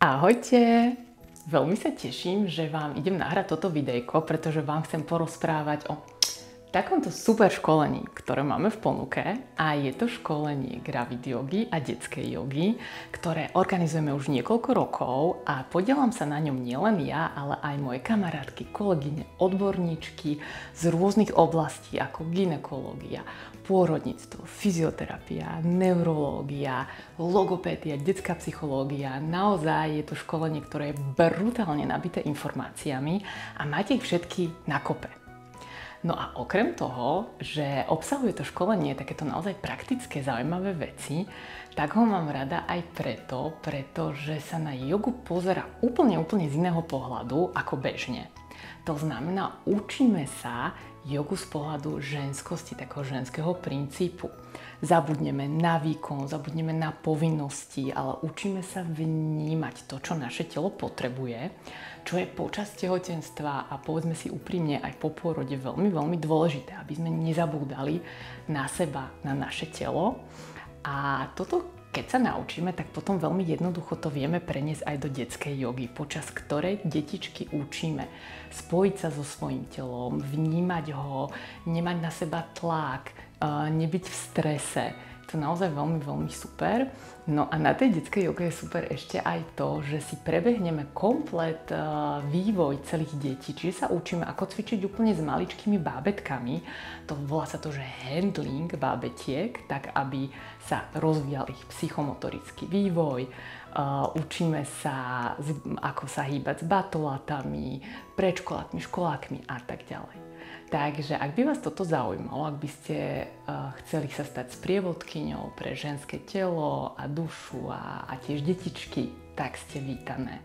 Ahojte! Veľmi sa teším, že vám idem nahrať toto videjko, pretože vám chcem porozprávať o takomto super školení, ktoré máme v ponuke, a je to školenie Gravid jogy a detskej jogy, ktoré organizujeme už niekoľko rokov a podielam sa na ňom nielen ja, ale aj moje kamarátky, kolegyne, odborníčky z rôznych oblastí ako gynekológia, pôrodníctvo, fyzioterapia, neurológia, logopédia, detská psychológia. Naozaj je to školenie, ktoré je brutálne nabité informáciami a máte ich všetky na kope. No a okrem toho, že obsahuje to školenie takéto naozaj praktické, zaujímavé veci, tak ho mám rada aj pretože sa na jogu pozerá úplne z iného pohľadu ako bežne. To znamená, učíme sa jogu z pohľadu ženskosti, takého ženského princípu. Zabudneme na výkon, zabudneme na povinnosti, ale učíme sa vnímať to, čo naše telo potrebuje, čo je počas tehotenstva a povedzme si úprimne aj po pôrode veľmi dôležité, aby sme nezabúdali na seba, na naše telo. A toto, keď sa naučíme, tak potom veľmi jednoducho to vieme preniesť aj do detskej jogy, počas ktorej detičky učíme spojiť sa so svojím telom, vnímať ho, nemať na seba tlak, nebyť v strese. To je naozaj veľmi super. No a na tej detskej joge je super ešte aj to, že si prebehneme komplet vývoj celých detí. Čiže sa učíme, ako cvičiť úplne s maličkými bábetkami. Volá sa to, že handling bábetiek, tak aby sa rozvíjal ich psychomotorický vývoj. Učíme sa, ako sa hýbať s batolatami, predškolákmi, školákmi a tak ďalej. Takže ak by vás toto zaujímalo, ak by ste chceli sa stať sprievodkyňou pre ženské telo a dušu a tiež detičky, tak ste vítané.